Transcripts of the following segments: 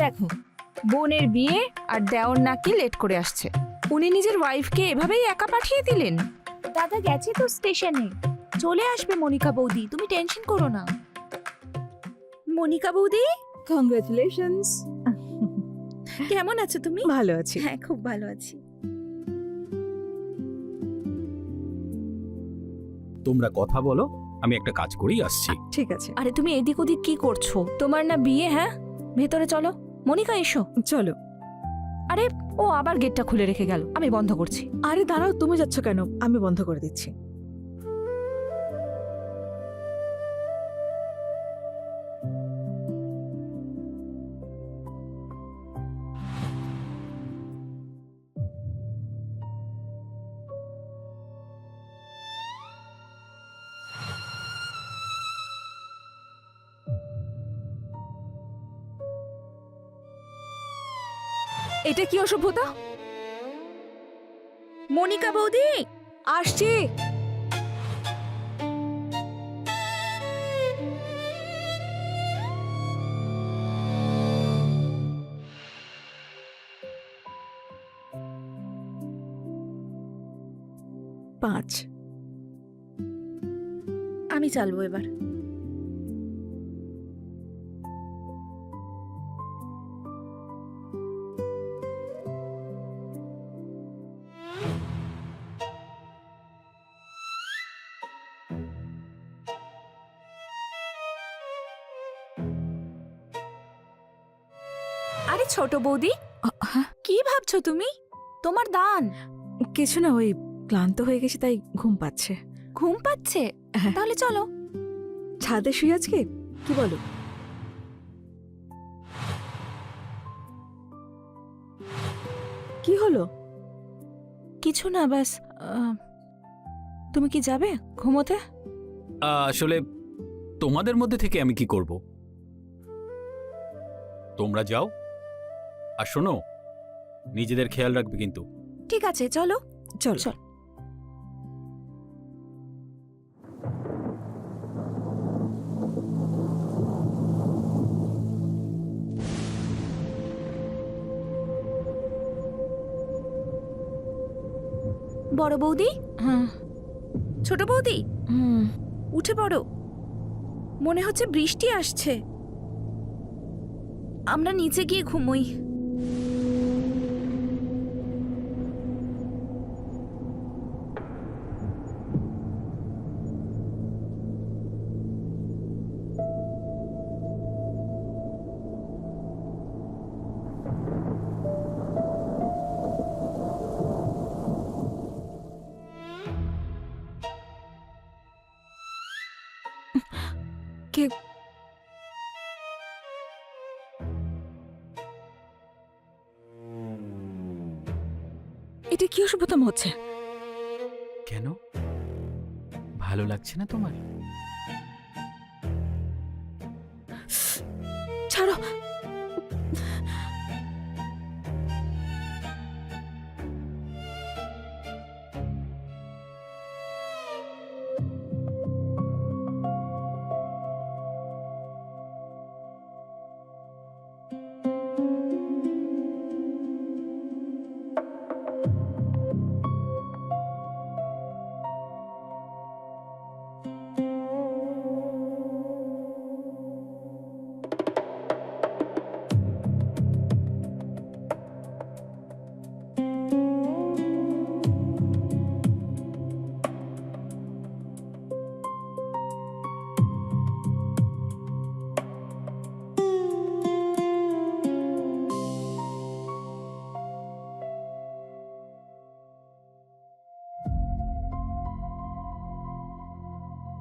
দেখো, বোনের বিয়ে আর দেওর নাকি লেট করে আসছে। উনি নিজের ওয়াইফকে এভাবেই একা পাঠিয়ে দিলেন। দাদা গেছে তো স্টেশনে, চলে আসবে মনিকা বৌদি, তুমি টেনশন করো না। মনিকা বৌদি, কংগ্রাচুলেশনস। কেমন আছো তুমি? ভালো আছি। হ্যাঁ, খুব ভালো আছি। তোমরা কথা বলো, আমি একটা কাজ করেই আসছি। ঠিক আছে, আরে তুমি এদিক ওদিক কি করছো? তোমার না বিয়ে? হ্যাঁ, ভেতরে চলো। মনিকা এসো। চলো। আরে ও আবার গেটটা খুলে রেখে গেল, আমি বন্ধ করছি। আরে দাঁড়াও, তুমি যাচ্ছ কেন? আমি বন্ধ করে দিচ্ছি। এটা কি অসভ্যতা? মনিকা বৌদি, আসছি। পাঁচ। আমি চালবো এবার। আরে ছোট বৌদি, কি ভাবছো তুমি? তোমার দান। কিছু না, ওই ক্লান্ত হয়ে গেছি তাই ঘুম পাচ্ছে। ঘুম পাচ্ছে? হ্যাঁ। তাহলে চলো। ছাদে শুই আজকে, কি বলো? কি হলো? কিছু না, ব্যাস। তুমি কি যাবে ঘুমোতে? আসলে তোমাদের মধ্যে থেকে আমি কি করব? তোমরা যাও, আর শোনো, নিজেদের খেয়াল রাখবে কিন্তু। ঠিক আছে, চলো। চল চল। বড় বৌদি, হ্যাঁ। ছোট বৌদি, হুম। উঠে পড়ো। মনে হচ্ছে বৃষ্টি আসছে, আমরা নিচে গিয়ে ঘুমোই। কে? এটা কি অসভ্যতাম হচ্ছে? কেন ভালো লাগছে না তোমার? ছাড়ো।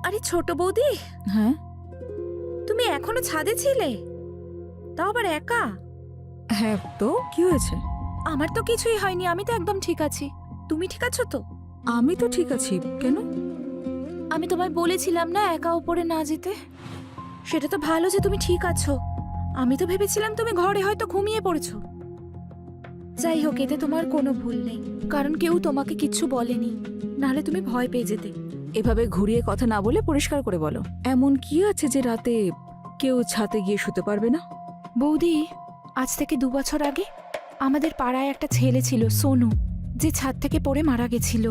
আরে ছোট বৌদি, হ্যাঁ তুমি এখনো ছাদে ছিলে? তাও আবার একা? হ্যাঁ, তো কি হয়েছে? আমার তো কিছুই হয়নি, আমি তো একদম ঠিক আছি। তুমি ঠিক আছো তো? আমি তো ঠিক আছি। কেন? আমি তোমায় বলেছিলাম না একা উপরে না যেতে। সেটা তো ভালো যে তুমি ঠিক আছো। আমি তো ভেবেছিলাম তুমি ঘরে হয়তো ঘুমিয়ে পড়েছো। যাই হোক, এতে তোমার কোনো ভুল নেই, কারণ কেউ তোমাকে কিচ্ছু বলেনি, নাহলে তুমি ভয় পেয়ে যেতে। এভাবে ঘুরিয়ে কথা না বলে পরিষ্কার করে বলো, এমন কি আছে যে রাতে কেউ ছাদে গিয়ে শুতে পারবে না? বৌদি, আজ থেকে 2 বছর আগে আমাদের পাড়ায় একটা ছেলে ছিল, সোনু, যে ছাদ থেকে পড়ে মারা গেছিল।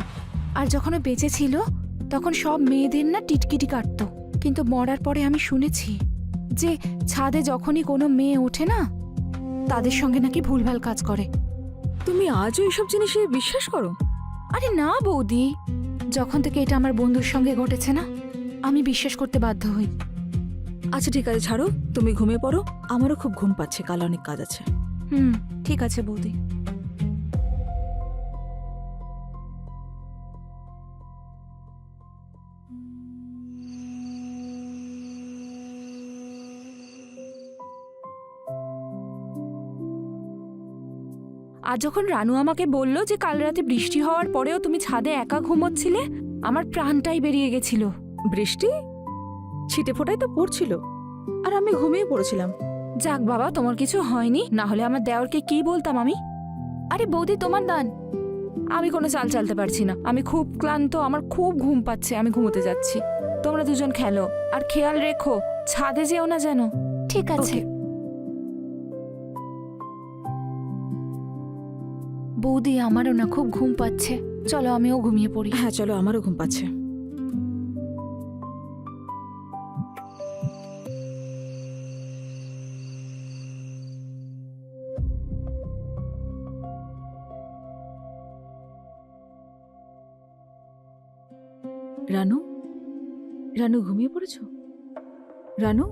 আর যখন ও বেঁচে ছিল তখন সব মেয়েদের না টিটকিটি কাটতো। কিন্তু মরার পরে আমি শুনেছি যে ছাদে যখনই কোনো মেয়ে ওঠে না, তাদের সঙ্গে নাকি ভুলভাল কাজ করে। তুমি আজও এসব জিনিসে বিশ্বাস করো? আরে না বৌদি, যখন থেকে এটা আমার বন্ধুর সঙ্গে ঘটেছে না, আমি বিশ্বাস করতে বাধ্য হই। আচ্ছা ঠিক আছে, ছাড়ো, তুমি ঘুমিয়ে পড়ো। আমারও খুব ঘুম পাচ্ছে, কাল অনেক কাজ আছে। ঠিক আছে বৌদি। আজ যখন রানু আমাকে বলল যে কাল রাতে বৃষ্টি হওয়ার পরেও তুমি ছাদে একা ঘুমোচ্ছিলে, আমার প্রাণটাই বেরিয়ে গেছিল। বৃষ্টি ছিটে ফোটাই তো পড়ছিল, আর আমি ঘুমিয়ে পড়েছিলাম। যাক বাবা, তোমার কিছু হয়নি, না হলে আমার দেওরকে কি বলতাম আমি। আরে বৌদি, তোমার দান। আমি কোনো চাল চালতে পারছি না, আমি খুব ক্লান্ত, আমার খুব ঘুম পাচ্ছে, আমি ঘুমোতে যাচ্ছি। তোমরা দুজন খেলো, আর খেয়াল রেখো ছাদে যেও না যেন। ঠিক আছে। বৌদি, আমারও না খুব ঘুম পাচ্ছে, চলো আমিও ঘুমিয়ে পড়ি। হ্যাঁ চলো, আমারও ঘুম পাচ্ছে। রানু, রানু ঘুমিয়ে পড়েছো? রানু,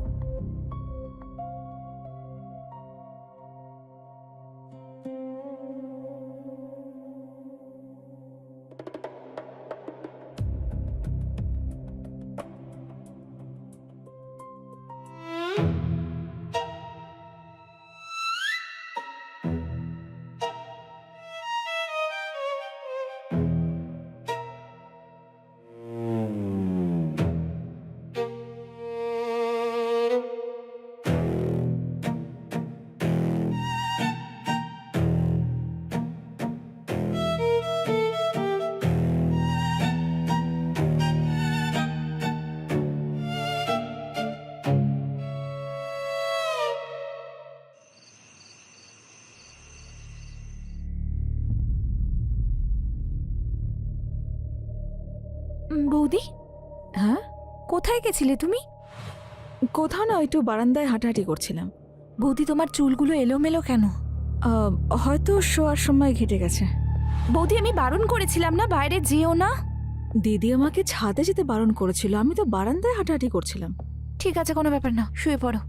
বৌদি, হ্যাঁ? কোথায় গেছিলে তুমি? কোথাও না, একটু বারান্দায় হাঁটাহাঁটি করছিলাম। বৌদি, তোমার চুলগুলো এলোমেলো কেন? হয়তো শোয়ার সময় ঘেটে গেছে। বৌদি, আমি বারণ করেছিলাম না বাইরে যেও না? দিদি আমাকে ছাদে যেতে বারণ করেছিল, আমি তো বারান্দায় হাঁটাহাঁটি করছিলাম। ঠিক আছে, কোনো ব্যাপার না, শুয়ে পড়ো।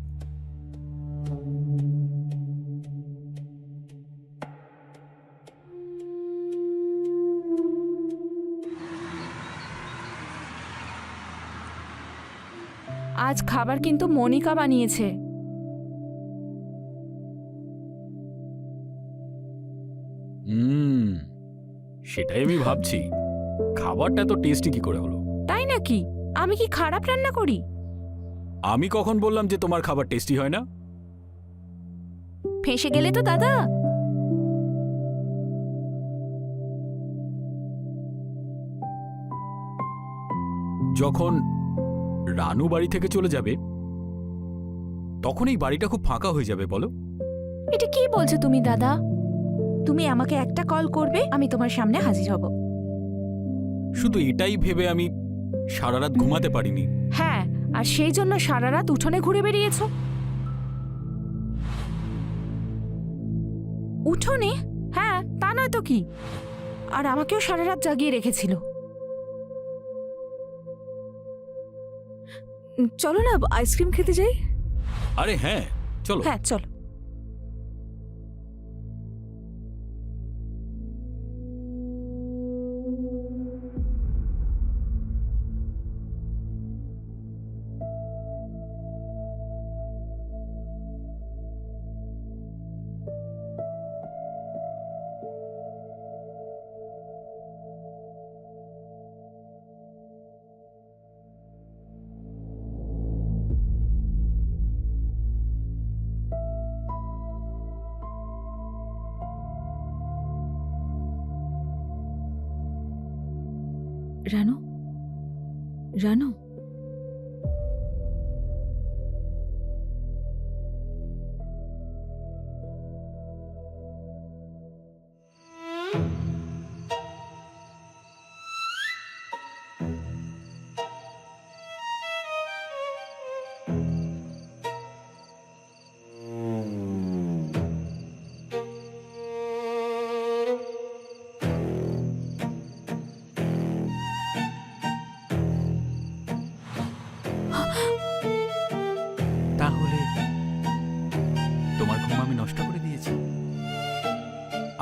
আজ খাবার কিন্তু মনিকা বানিয়েছে। সেটাই আমি ভাবছি, খাবারটা তো টেস্টি কি করে হলো। তাই নাকি? আমি কি খারাপ রান্না করি? আমি কখন বললাম যে তোমার খাবার টেস্টি হয় না? ফেঁসে গেলে তো দাদা। যখন রানু বাড়ি থেকে চলে যাবে তখন এই বাড়িটা খুব ফাঁকা হয়ে যাবে, বলো? এটা কি বলছো তুমি দাদা? তুমি আমাকে একটা কল করবে, আমি তোমার সামনে হাজির হব। শুধু এটাই ভেবে আমি সারা রাত ঘুমাতে পারিনি। হ্যাঁ, আর সেই জন্য সারা রাত উঠোনে ঘুরে বেরিয়েছো। উঠোনে? হ্যাঁ, তা নয় তো কি। আর আমাকেও সারা রাত জাগিয়ে রেখেছিল। চলো না আইসক্রিম খেতে যাই। আরে হ্যাঁ, চলো। হ্যাঁ চলো। রানু, রানু,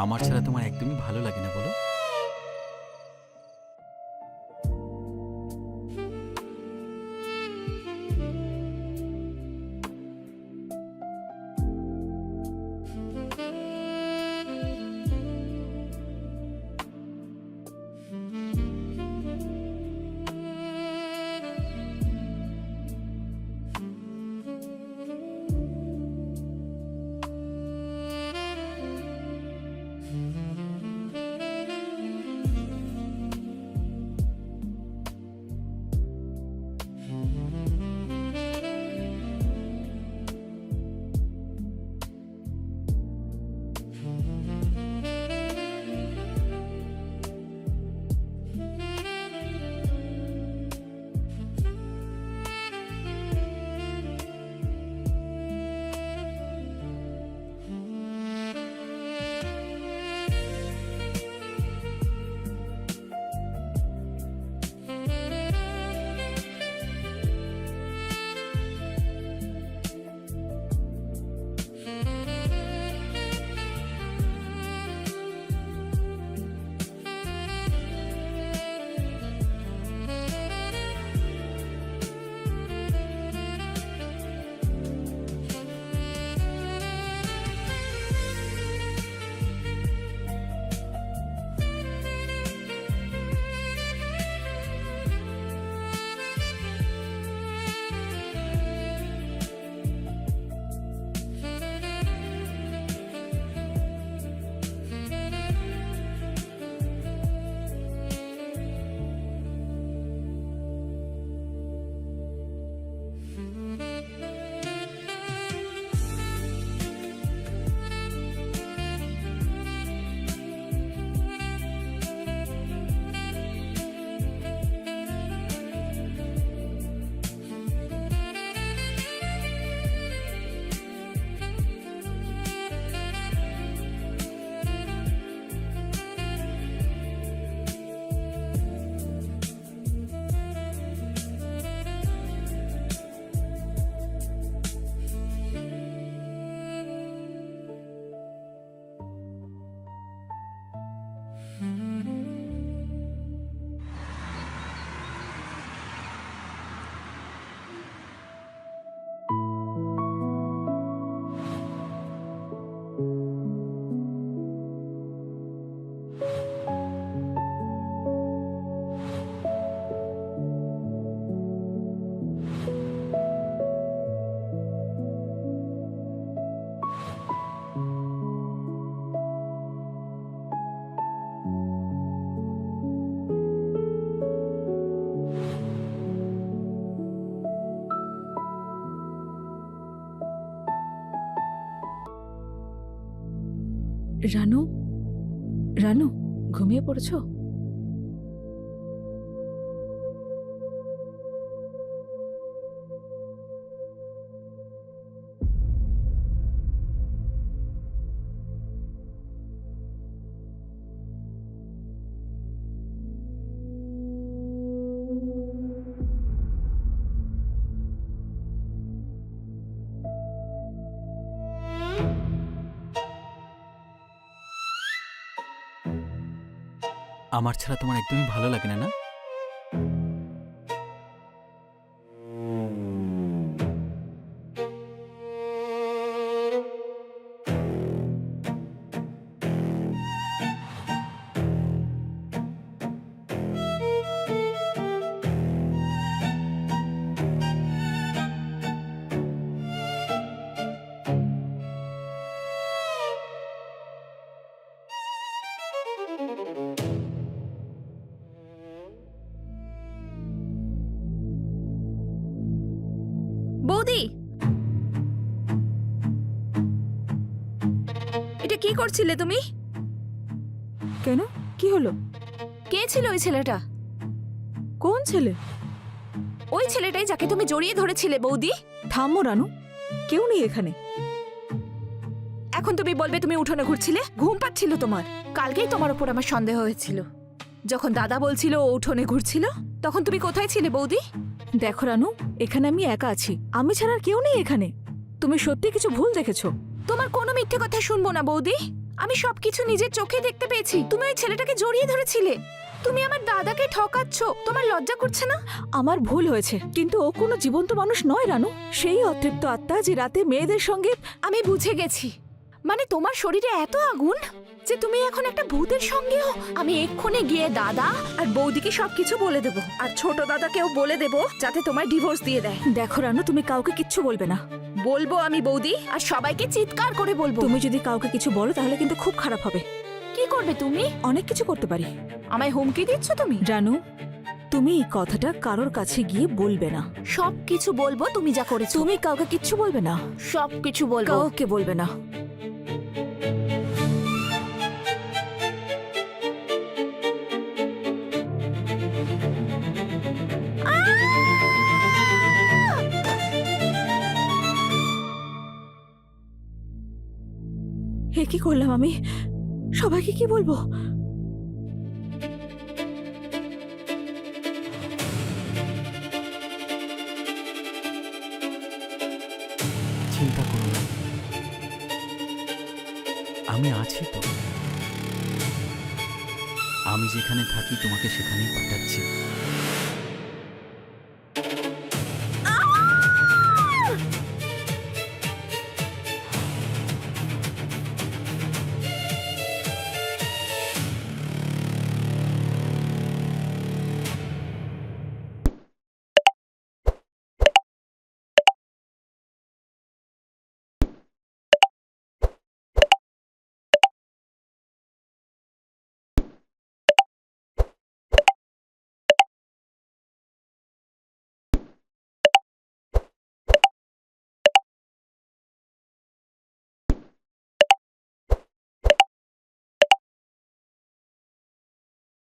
আমার ছাড়া তোমার একদমই ভালো লাগে না বলো? রানু, রানু, ঘুমিয়ে পড়েছো? আমার ছাড়া তোমার একদমই ভালো লাগে না, না? বৌদি, এটা কি করছিলে তুমি? কেন, কি হলো? কে ছিল ওই ছেলেটা? কোন ছেলে? ওই ছেলেটাই যাকে তুমি জড়িয়ে ধরেছিলে বৌদি। থামো রানু, কেউ নেই এখানে। এখন তুমি বলবে তুমি উঠোনে ঘুরছিলে? ঘুম পাচ্ছিল তোমার? কালকেই তোমার উপর আমার সন্দেহ হয়েছিল। যখন দাদা বলছিল ও উঠোনে ঘুরছিল, তখন তুমি কোথায় ছিলে বৌদি? দেখো রানু, এখানে আমি একা আছি, আমি ছাড়া আর কেউ নেই এখানে। তুমি সত্যি কিছু ভুল দেখেছো। তোমার কোনো মিথ্যে কথা শুনবো না বৌদি। আমি সবকিছু নিজের চোখে দেখতে পেয়েছি। তুমি ওই ছেলেটাকে জড়িয়ে ধরেছিলে। তুমি আমার দাদাকে ঠকাচ্ছ। তোমার লজ্জা করছে না? আমার ভুল হয়েছে, কিন্তু ও কোনো জীবন্ত মানুষ নয় রানু। সেই অতৃপ্ত আত্মা যে রাতে মেয়েদের সঙ্গে। আমি বুঝে গেছি, মানে তোমার শরীরে এত আগুন যে তুমি এখন একটা ভূতের সঙ্গেও। আমি এক্ষুনি গিয়ে দাদা আর বৌদিকে সবকিছু বলে দেব, আর ছোট দাদাকেও বলে দেব যাতে তোমার ডিভোর্স দিয়ে দেয়। দেখো রানু, তুমি কাউকে কিচ্ছু বলবে না। বলবো আমি বৌদি, আর সবাইকে চিৎকার করে বলবো। তুমি যদি কাউকে কিছু বলো তাহলে কিন্তু খুব খারাপ হবে। কি করবে তুমি? অনেক কিছু করতে পারি। আমায় হুমকি দিচ্ছ তুমি? রানু, তুমি এই কথাটা কারোর কাছে গিয়ে বলবে না। সবকিছু বলবো তুমি যা করেছো। তুমি কাউকে কিচ্ছু বলবে না। সবকিছু বলবো। কাউকে বলবে না। এ কি করলাম আমি? সবাইকে কি বলবো? চিন্তা করো না, আমি আছি তো। আমি যেখানে থাকি তোমাকে সেখানেই পাঠাচ্ছি।